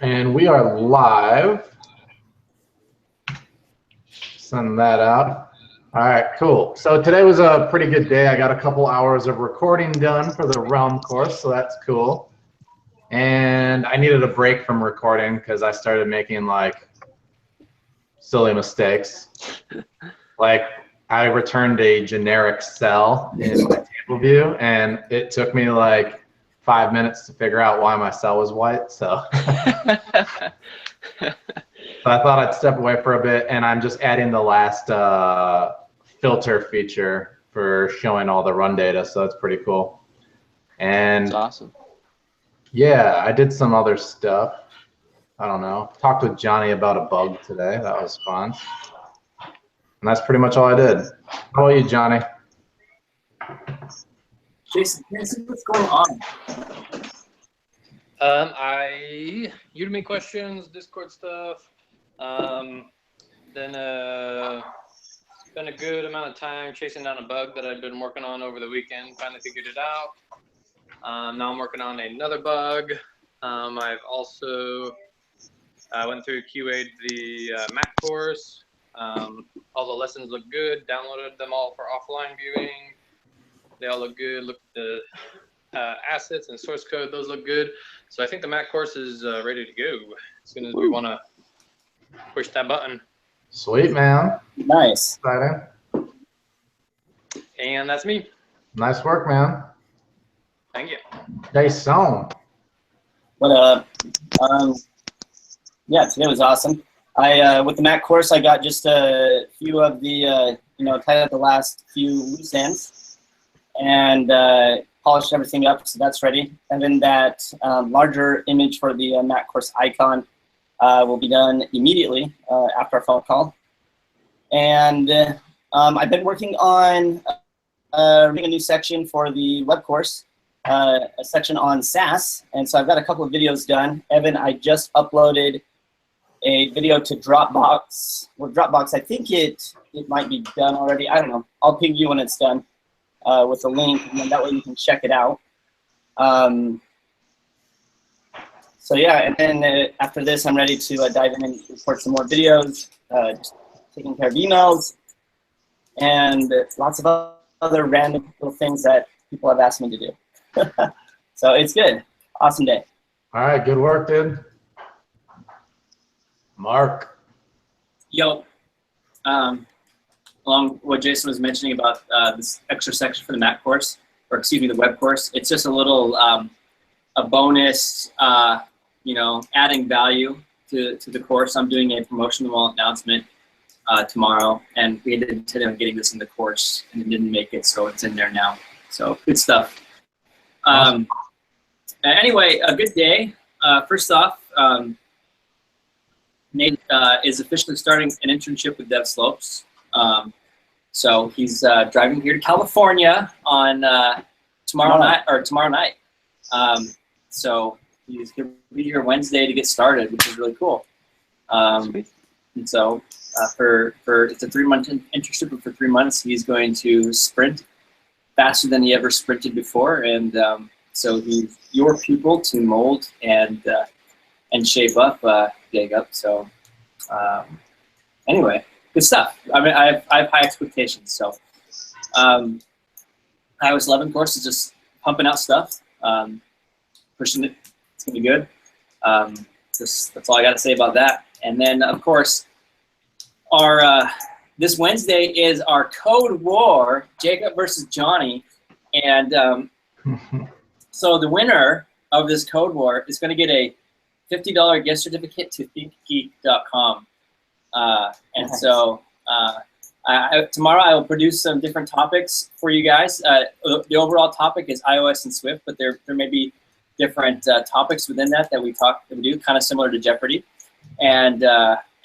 And we are live. Send that out. All right, cool. So today was a pretty good day. I got a couple hours of recording done for the Realm course, so that's cool. And I needed a break from recording because I started making like silly mistakes. Like I returned a generic cell in my table view, and it took me like 5 minutes to figure out why my cell was white. So, so I thought I'd step away for a bit, and I'm just adding the last filter feature for showing all the run data. So that's pretty cool. And that's awesome. Yeah, I did some other stuff. I don't know. Talked with Johnny about a bug today. That was fun. And that's pretty much all I did. How about you, Johnny? Jason, what's going on? Udemy questions, Discord stuff. Then spent a good amount of time chasing down a bug that I'd been working on over the weekend. Finally figured it out. Now I'm working on another bug. I've also went through QA'd the Mac course. All the lessons look good. Downloaded them all for offline viewing. They all look good. Look at the assets and source code. Those look good. So I think the Mac course is ready to go as soon as we want to push that button. Sweet, man. Nice. Exciting. And that's me. Nice work, man. Thank you. Jason. What up? Yeah, today was awesome. I with the Mac course, I got just a few of the tied up the last few loose ends, and polished everything up, so that's ready. And then that larger image for the Mac course icon will be done immediately after our phone call. And I've been working on writing a new section for the web course. A section on SaaS, and so I've got a couple of videos done. Evan, I just uploaded a video to Dropbox. Well, Dropbox, I think it might be done already. I don't know. I'll ping you when it's done with a link, and then that way you can check it out. So yeah, and then after this, I'm ready to dive in and record some more videos, just taking care of emails, and lots of other random little things that people have asked me to do. So it's good. Awesome day. All right, good work, dude. Mark. Yo, along what Jason was mentioning about this extra section for the Mac course, or excuse me, the web course, it's just a little a bonus, adding value to the course. I'm doing a promotional announcement tomorrow, and we intended on getting this in the course, and it didn't make it, so it's in there now. So good stuff. Awesome. Anyway, a good day. First off, Nate is officially starting an internship with Devslopes. So he's driving here to California on tomorrow night. So he's going to be here Wednesday to get started, which is really cool. And so it's a 3-month internship, but for 3 months he's going to sprint faster than he ever sprinted before, and so he's your pupil to mold and shape up, dig up. So anyway, good stuff. I mean, I have high expectations. So iOS 11 course is just pumping out stuff, pushing it. It's gonna be good. That's all I got to say about that. And then of course, our this Wednesday is our Code War, Jacob versus Johnny. And so the winner of this Code War is going to get a $50 gift certificate to thinkgeek.com. And so tomorrow I will produce some different topics for you guys. The overall topic is iOS and Swift, but there may be different topics within that we do, kind of similar to Jeopardy. And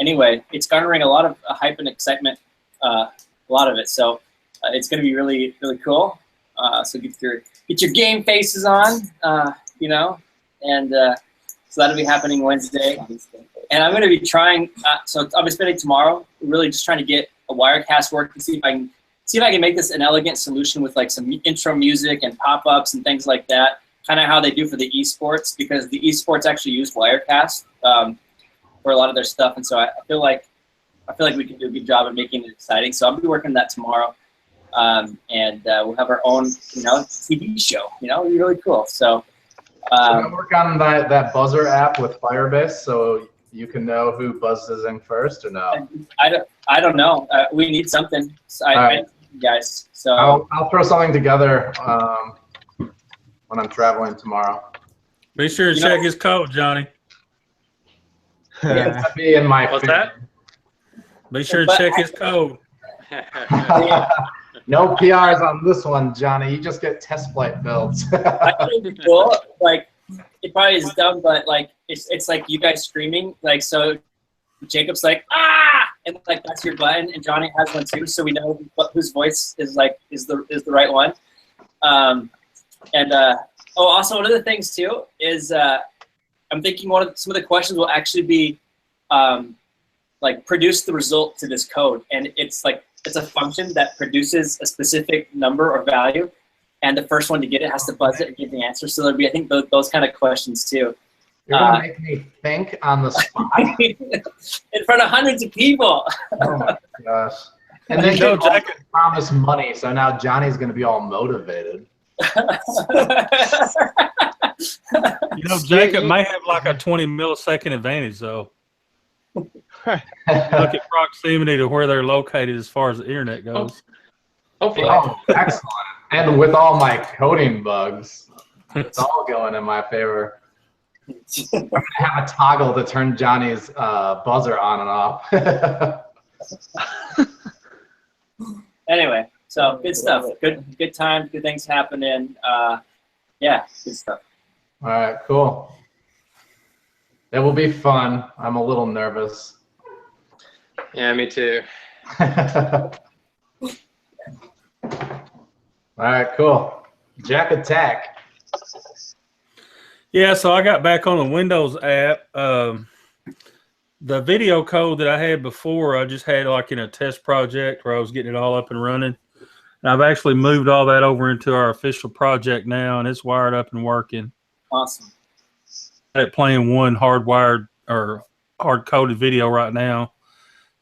anyway, it's garnering a lot of hype and excitement, a lot of it. So it's going to be really, really cool. So get your game faces on, and so that'll be happening Wednesday. And I'm going to be trying. So I'll be spending tomorrow really just trying to get a Wirecast work and see if I can make this an elegant solution with like some intro music and pop-ups and things like that. kind of how they do for the esports, because the esports actually use Wirecast for a lot of their stuff, and so I feel like we can do a good job of making it exciting. So I'll be working on that tomorrow, and we'll have our own, TV show. It'll be really cool. So. I work on that buzzer app with Firebase, so you can know who buzzes in first or no. I don't know. We need something. So I guys. So I'll throw something together when I'm traveling tomorrow. Be sure to check his code, Johnny. It's gonna be in my. What's that? Be sure to check his code. No PRs on this one, Johnny. You just get test flight builds. I think it'd be cool. Like, it probably is dumb, but like it's like you guys screaming. Like, so Jacob's like, ah, and like that's your button, and Johnny has one too, so we know whose voice is the right one. Also one of the things too is I'm thinking some of the questions will actually be like produce the result to this code, and it's a function that produces a specific number or value, and the first one to get it has to buzz it and give the answer. So there'll be, I think, those kind of questions too. You're gonna make me think on the spot in front of hundreds of people. Oh my gosh! And then Jack promised money, so now Johnny's gonna be all motivated. Jacob may have like a 20 millisecond advantage though. Look at proximity to where they're located as far as the internet goes. Hopefully. Oh, excellent. And with all my coding bugs, it's all going in my favor. I'm going to have a toggle to turn Johnny's buzzer on and off. Anyway, so good stuff. Good time. Good things happening. Yeah, good stuff. All right, cool. It will be fun. I'm a little nervous. Yeah, me too. All right, cool. Jack Attack. Yeah, so I got back on the Windows app. The video code that I had before, I just had like in a test project where I was getting it all up and running. And I've actually moved all that over into our official project now, and it's wired up and working. Awesome. I had it playing one hardwired or hard-coded video right now.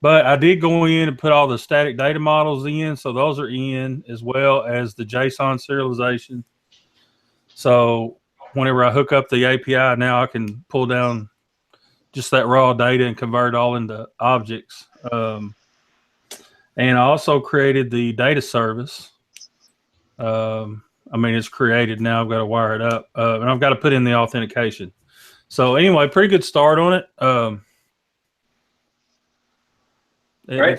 But I did go in and put all the static data models in, so those are in, as well as the JSON serialization. So whenever I hook up the API now, I can pull down just that raw data and convert it all into objects. And I also created the data service. It's created now. I've got to wire it up, and I've got to put in the authentication. So anyway, pretty good start on it. Right.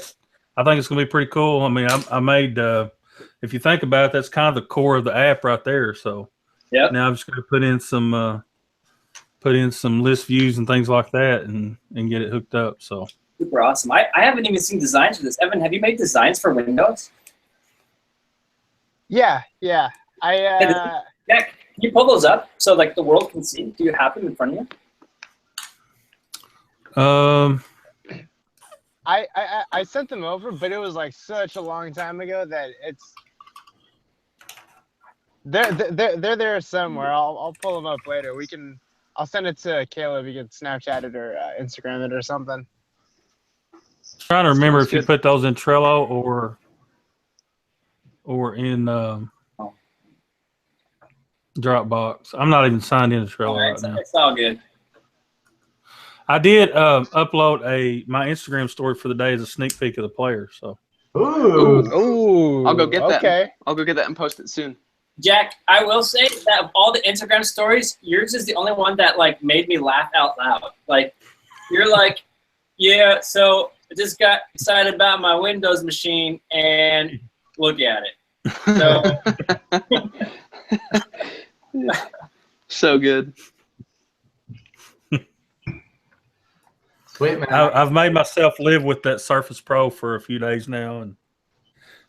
I think it's going to be pretty cool. I mean, I made, if you think about it, that's kind of the core of the app right there. So yeah, now I'm just going to put in some list views and things like that and get it hooked up. So super awesome. I haven't even seen designs for this. Evan, have you made designs for Windows? Yeah. Jack, can you pull those up so like the world can see? Do you have them in front of you? I sent them over, but it was like such a long time ago that they're there somewhere. I'll pull them up later. I'll send it to Caleb. You can Snapchat it or Instagram it or something. Trying to remember if you put those in Trello or in Dropbox. I'm not even signed into Trello right now. It's all good. I did upload my Instagram story for the day as a sneak peek of the players. So. Ooh. I'll go get that. Okay. I'll go get that and post it soon. Jack, I will say that of all the Instagram stories, yours is the only one that like made me laugh out loud. Like, you're like, yeah, so I just got excited about my Windows machine and look at it. So, So good. Sweet, man. I've made myself live with that Surface Pro for a few days now, and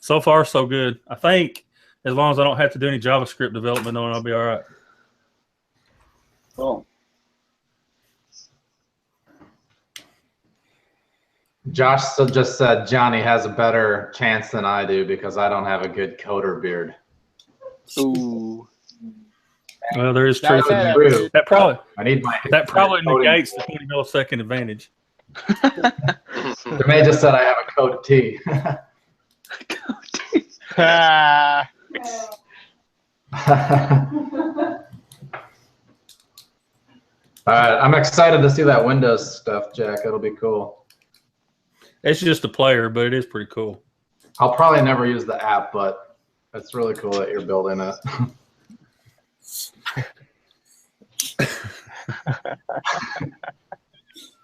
so far so good. I think as long as I don't have to do any JavaScript development on it, I'll be all right. cool. Josh just said Johnny has a better chance than I do because I don't have a good coder beard. Ooh. Well, there is That's truth in it, that. True. dude. That probably I need my. coding. negates the 20 millisecond advantage. Jermaine just said I have a code T. Ah, All right, I'm excited to see that Windows stuff, Jack. It'll be cool. It's just a player, but it is pretty cool. I'll probably never use the app, but it's really cool that you're building it.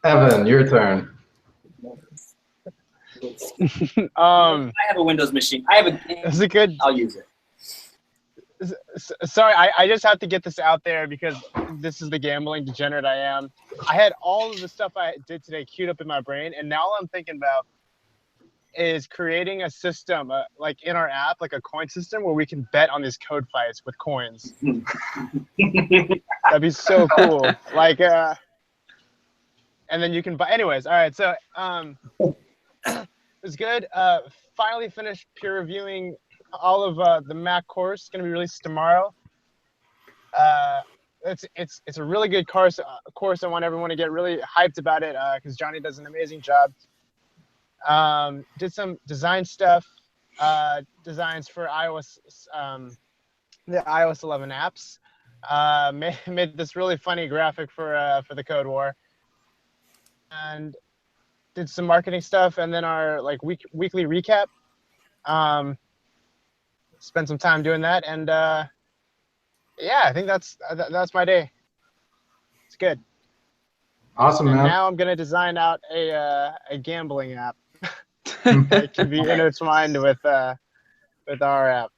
Evan, your turn. I have a Windows machine. I have a. It's a good. I'll use it. Sorry, I just have to get this out there because this is the gambling degenerate I am. I had all of the stuff I did today queued up in my brain, and now all I'm thinking about is creating a system, like in our app, like a coin system where we can bet on these code fights with coins. That'd be so cool. Like, and then you can buy. Anyways, all right. So, it was good. Finally finished peer reviewing all of the Mac course. It's gonna be released tomorrow. It's a really good course. I want everyone to get really hyped about it because Johnny does an amazing job. Did some design stuff, designs for iOS, the iOS 11 apps. Made this really funny graphic for the Code War, and did some marketing stuff, and then our like weekly recap. Spent some time doing that, and yeah, I think that's my day. It's good. Awesome, And man. now I'm gonna design out a gambling app. It can be intertwined with our app.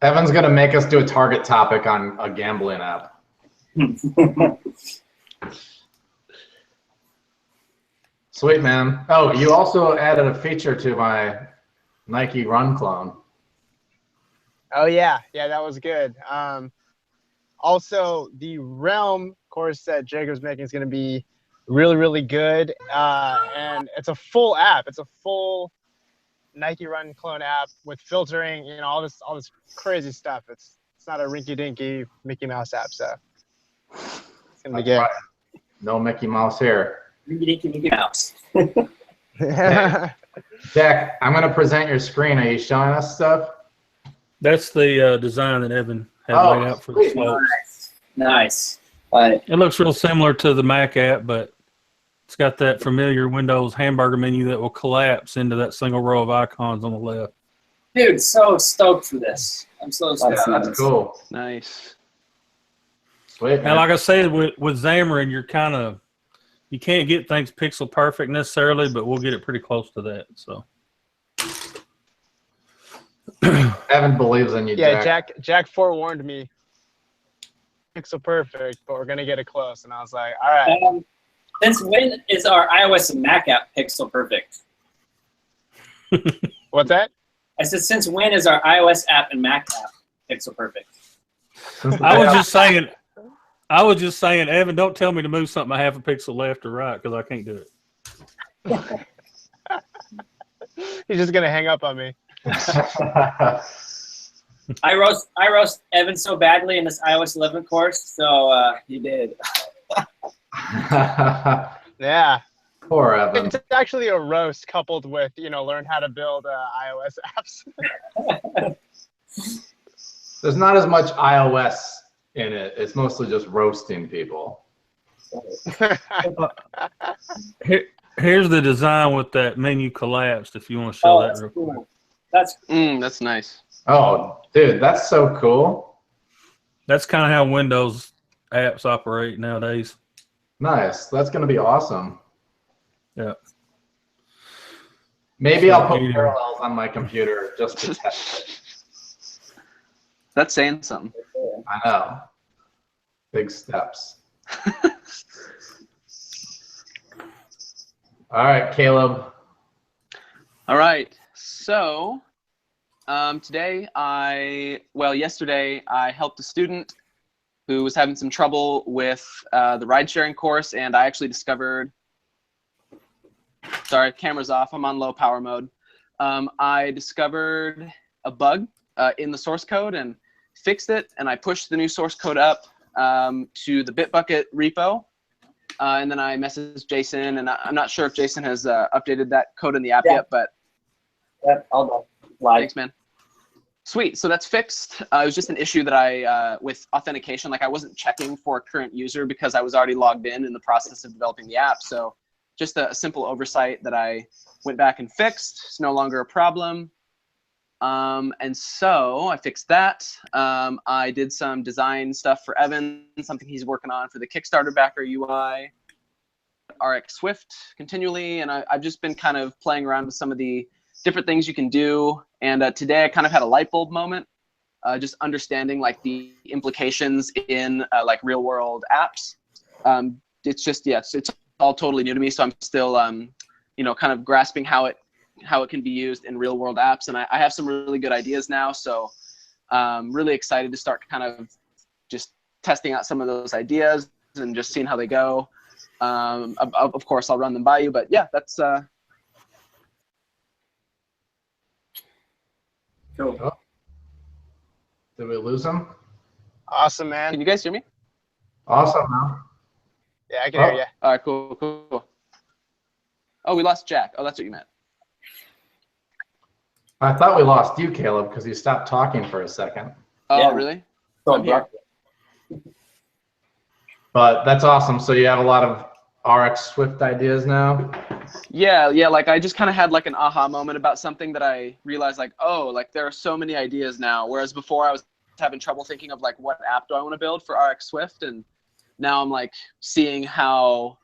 Evan's gonna make us do a target topic on a gambling app. Sweet, man. Oh, you also added a feature to my Nike Run clone. Oh yeah, that was good. Also, the Realm course that Jacob's making is going to be really, really good, and it's a full app. It's a full Nike Run clone app with filtering, all this crazy stuff. It's not a rinky-dinky Mickey Mouse app, so it's gonna be good. Right. No Mickey Mouse here. Mickey Mouse. Jack, I'm gonna present your screen. Are you showing us stuff? That's the design that Evan had laid out for the sweet. slopes. Nice. It looks real similar to the Mac app, but it's got that familiar Windows hamburger menu that will collapse into that single row of icons on the left. Dude, so stoked for this. I'm so stoked. That's cool. Nice. Sweet, And man. like I said, with Xamarin, you can't get things pixel perfect necessarily, but we'll get it pretty close to that. So. Evan believes in you, Yeah, Jack. Jack forewarned me. Pixel perfect, but we're gonna get it close, and I was like, all right. Since when is our iOS and Mac app pixel perfect? What's that? I said, since when is our iOS app and Mac app pixel perfect? I was just saying, Evan, don't tell me to move something a half a pixel left or right because I can't do it. He's just gonna hang up on me. I roast Evan so badly in this iOS 11 course, so he did. Yeah. Poor Evan. It's actually a roast coupled with, learn how to build iOS apps. There's not as much iOS in it. It's mostly just roasting people. Here's the design with that menu collapsed. If you want to show that That's real cool. quick. That's nice. Oh, dude, that's so cool. That's kind of how Windows apps operate nowadays. Nice. That's going to be awesome. Yeah. Maybe I'll put Either. parallels on my computer just to test it. That's saying something. I know. Big steps. All right, Caleb. All right. So yesterday I helped a student who was having some trouble with the ride-sharing course, and I actually discovered, sorry, camera's off, I'm on low power mode. I discovered a bug in the source code, and fixed it, and I pushed the new source code up to the Bitbucket repo. And then I messaged Jason, and I'm not sure if Jason has updated that code in the app yet, but Yep, all done. Live. thanks, man. Sweet. So that's fixed. It was just an issue that I, with authentication, like I wasn't checking for a current user because I was already logged in the process of developing the app. So just a simple oversight that I went back and fixed. It's no longer a problem. And so I fixed that. I did some design stuff for Evan, something he's working on for the Kickstarter backer UI, RX Swift continually. And I've just been kind of playing around with some of the different things you can do. And today I kind of had a light bulb moment, just understanding like the implications in like real world apps. It's just, yes, it's all totally new to me. So I'm still, you know, kind of grasping how it can be used in real world apps. And I have some really good ideas now. So really excited to start kind of just testing out some of those ideas and just seeing how they go. Of course, I'll run them by you, but yeah, that's, Cool. Oh. Did we lose him? Awesome, man. can you guys hear me? Awesome, man. Yeah, I can hear you. All right, cool. Oh, we lost Jack. Oh, that's what you meant. I thought we lost you, Caleb, because you stopped talking for a second. Oh, Yeah. really? So I'm here. But that's awesome. So you have a lot of RX Swift ideas now? Yeah, like I just kind of had like an aha moment about something that I realized like, oh, like there are so many ideas now. Whereas before I was having trouble thinking of like what app do I want to build for RX Swift, and now I'm like seeing how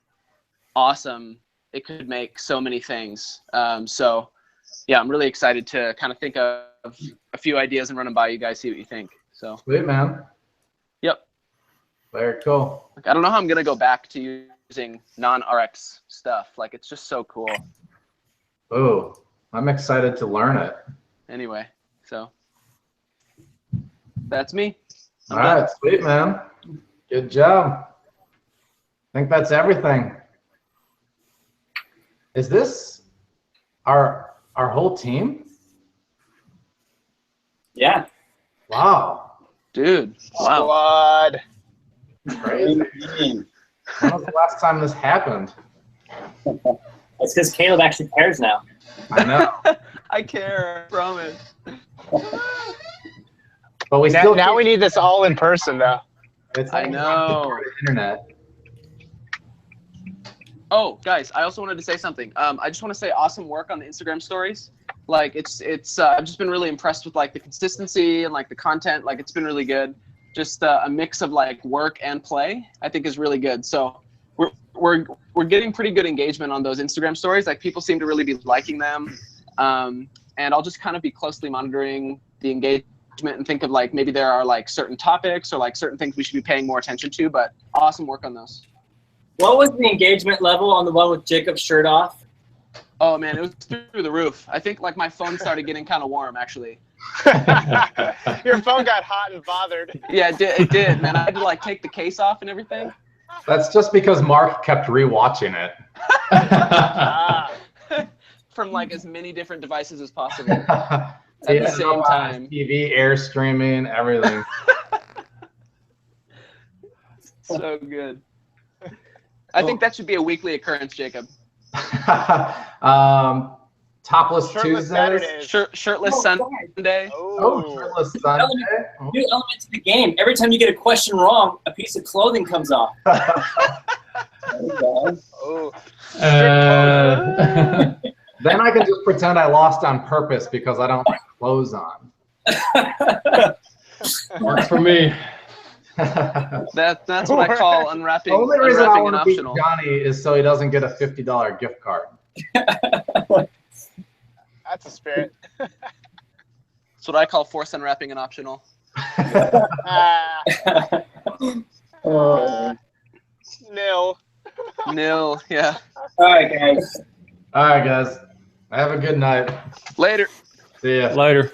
awesome it could make so many things. So yeah, I'm really excited to kind of think of a few ideas and run them by you guys, see what you think. So Sweet, man. yep. Very cool. Like, I don't know how I'm gonna go back to using non-RX stuff. Like it's just so cool. Ooh, I'm excited to learn it. Anyway, so that's me. All right, sweet, man. Good job. I think that's everything. Is this our whole team? Yeah. Wow. Dude, wow. Squad. Crazy. When was the last time this happened? It's because Caleb actually cares now. I know. I care, I promise. But we still Now we need this all in person, though. It's I know. Internet. Oh, guys, I also wanted to say something. I just want to say awesome work on the Instagram stories. Like it's I've just been really impressed with like the consistency and like the content. Like it's been really good. Just a mix of like work and play, I think is really good. So we're getting pretty good engagement on those Instagram stories. Like people seem to really be liking them. And I'll just kind of be closely monitoring the engagement and think of like maybe there are like certain topics or like certain things we should be paying more attention to. But awesome work on those. What was the engagement level on the one with Jacob's shirt off? Oh man, it was through the roof. I think like my phone started getting kind of warm actually. Your phone got hot and bothered. Yeah, it did, man. I had to like take the case off and everything. That's just because Mark kept rewatching it. Ah. From like as many different devices as possible At the same time. TV, air streaming, everything. So good. I think that should be a weekly occurrence, Jacob. Topless Shirtless Tuesdays. Saturdays. Shirtless Sunday. Oh, shirtless Sunday. New element to the game. Every time you get a question wrong, a piece of clothing comes off. There you go. Oh. Then I can just pretend I lost on purpose because I don't have clothes on. Works for me. That's what I call unwrapping. The only reason I unwrapping want an to beat optional. Johnny is so he doesn't get a $50 gift card. That's a spirit. That's what I call force unwrapping an optional. Nil. Nil. Yeah. All right, guys. All right, guys. Have a good night. Later. See ya. Later.